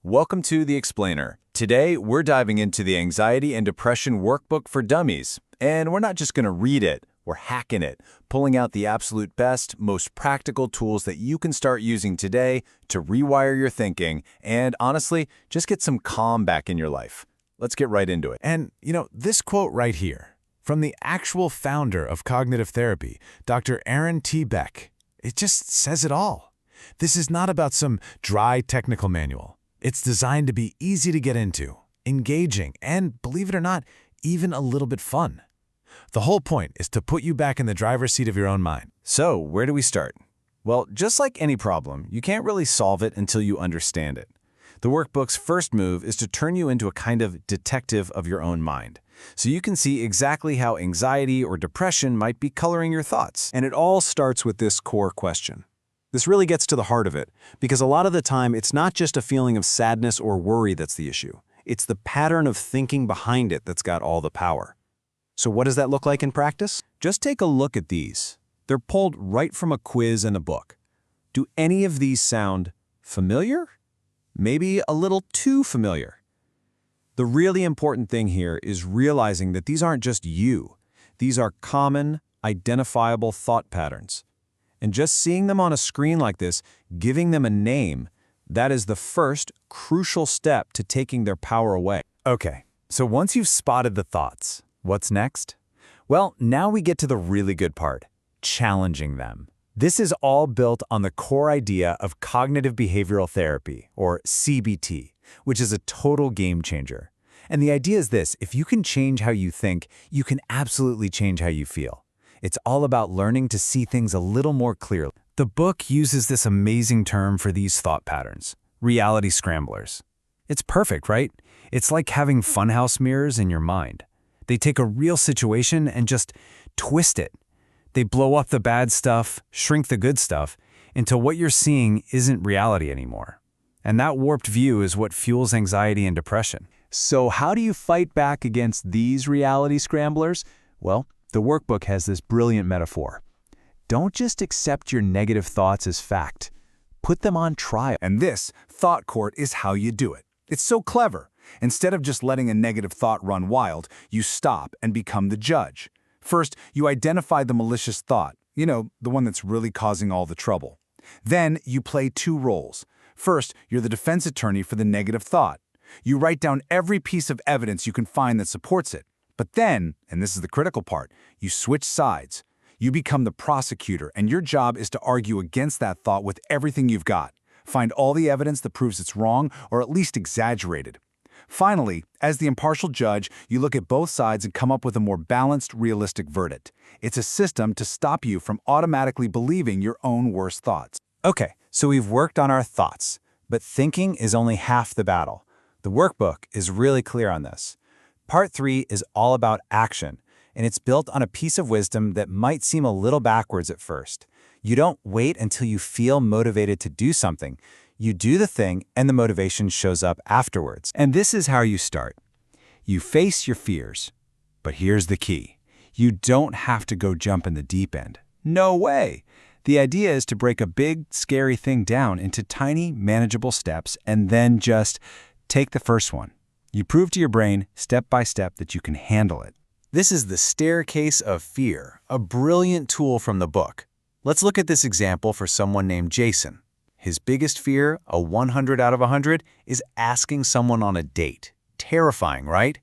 Welcome to The Explainer. Today, we're diving into the Anxiety and Depression Workbook for Dummies. And we're not just going to read it, we're hacking it, pulling out the absolute best, most practical tools that you can start using today to rewire your thinking and, honestly, just get some calm back in your life. Let's get right into it. And, this quote right here, from the actual founder of cognitive therapy, Dr. Aaron T. Beck, it just says it all. This is not about some dry technical manual. It's designed to be easy to get into, engaging, and, believe it or not, even a little bit fun. The whole point is to put you back in the driver's seat of your own mind. So, where do we start? Well, just like any problem, you can't really solve it until you understand it. The workbook's first move is to turn you into a kind of detective of your own mind, so you can see exactly how anxiety or depression might be coloring your thoughts. And it all starts with this core question. This really gets to the heart of it, because a lot of the time it's not just a feeling of sadness or worry that's the issue. It's the pattern of thinking behind it that's got all the power. So what does that look like in practice? Just take a look at these. They're pulled right from a quiz and a book. Do any of these sound familiar? Maybe a little too familiar. The really important thing here is realizing that these aren't just you. These are common, identifiable thought patterns. And just seeing them on a screen like this, giving them a name, that is the first crucial step to taking their power away. Okay, so once you've spotted the thoughts, what's next? Well, now we get to the really good part, challenging them. This is all built on the core idea of cognitive behavioral therapy, or CBT, which is a total game changer. And the idea is this: if you can change how you think, you can absolutely change how you feel. It's all about learning to see things a little more clearly. The book uses this amazing term for these thought patterns, reality scramblers. It's perfect, right? It's like having funhouse mirrors in your mind. They take a real situation and just twist it. They blow up the bad stuff, shrink the good stuff, until what you're seeing isn't reality anymore. And that warped view is what fuels anxiety and depression. So how do you fight back against these reality scramblers? Well, the workbook has this brilliant metaphor. Don't just accept your negative thoughts as fact. Put them on trial. And this, thought court, is how you do it. It's so clever. Instead of just letting a negative thought run wild, you stop and become the judge. First, you identify the malicious thought, the one that's really causing all the trouble. Then, you play two roles. First, you're the defense attorney for the negative thought. You write down every piece of evidence you can find that supports it. But then, and this is the critical part, you switch sides. You become the prosecutor, and your job is to argue against that thought with everything you've got. Find all the evidence that proves it's wrong, or at least exaggerated. Finally, as the impartial judge, you look at both sides and come up with a more balanced, realistic verdict. It's a system to stop you from automatically believing your own worst thoughts. Okay, so we've worked on our thoughts, but thinking is only half the battle. The workbook is really clear on this. Part 3 is all about action, and it's built on a piece of wisdom that might seem a little backwards at first. You don't wait until you feel motivated to do something. You do the thing, and the motivation shows up afterwards. And this is how you start. You face your fears. But here's the key. You don't have to go jump in the deep end. No way! The idea is to break a big, scary thing down into tiny, manageable steps and then just take the first one. You prove to your brain, step by step, that you can handle it. This is the staircase of fear, a brilliant tool from the book. Let's look at this example for someone named Jason. His biggest fear, a 100 out of 100, is asking someone on a date. Terrifying, right?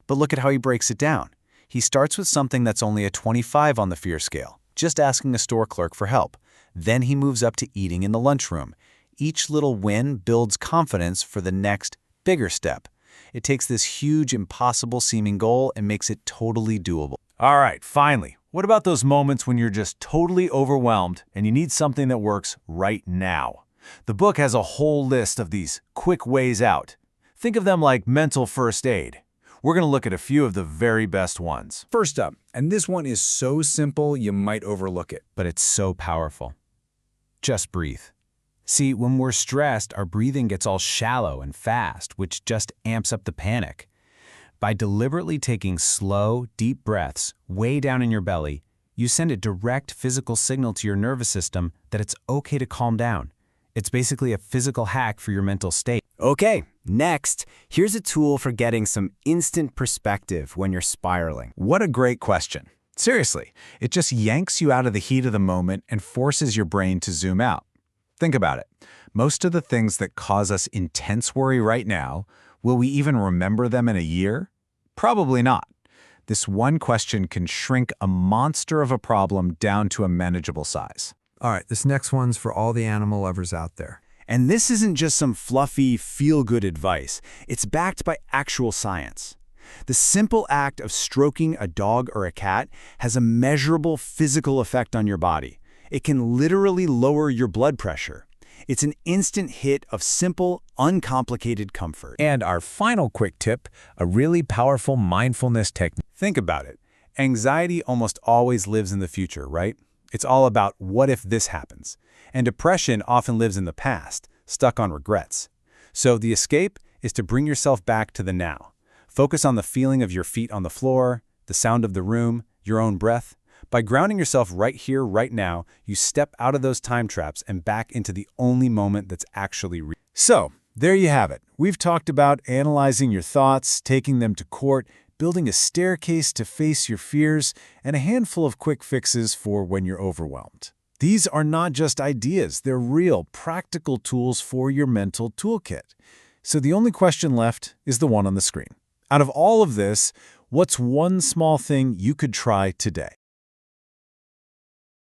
But look at how he breaks it down. He starts with something that's only a 25 on the fear scale, just asking a store clerk for help. Then he moves up to eating in the lunchroom. Each little win builds confidence for the next, bigger step. It takes this huge, impossible-seeming goal and makes it totally doable. All right, finally, what about those moments when you're just totally overwhelmed and you need something that works right now? The book has a whole list of these quick ways out. Think of them like mental first aid. We're going to look at a few of the very best ones. First up, and this one is so simple you might overlook it. But it's so powerful. Just breathe. See, when we're stressed, our breathing gets all shallow and fast, which just amps up the panic. By deliberately taking slow, deep breaths way down in your belly, you send a direct physical signal to your nervous system that it's okay to calm down. It's basically a physical hack for your mental state. Okay, next, here's a tool for getting some instant perspective when you're spiraling. What a great question. Seriously, it just yanks you out of the heat of the moment and forces your brain to zoom out. Think about it. Most of the things that cause us intense worry right now, will we even remember them in a year? Probably not. This one question can shrink a monster of a problem down to a manageable size. All right, this next one's for all the animal lovers out there. And this isn't just some fluffy, feel-good advice. It's backed by actual science. The simple act of stroking a dog or a cat has a measurable physical effect on your body. It can literally lower your blood pressure. It's an instant hit of simple, uncomplicated comfort. And our final quick tip, a really powerful mindfulness technique. Think about it. Anxiety almost always lives in the future, right? It's all about what if this happens. And depression often lives in the past, stuck on regrets. So the escape is to bring yourself back to the now. Focus on the feeling of your feet on the floor, the sound of the room, your own breath. By grounding yourself right here, right now, you step out of those time traps and back into the only moment that's actually real. So, there you have it. We've talked about analyzing your thoughts, taking them to court, building a staircase to face your fears, and a handful of quick fixes for when you're overwhelmed. These are not just ideas, they're real, practical tools for your mental toolkit. So the only question left is the one on the screen. Out of all of this, what's one small thing you could try today?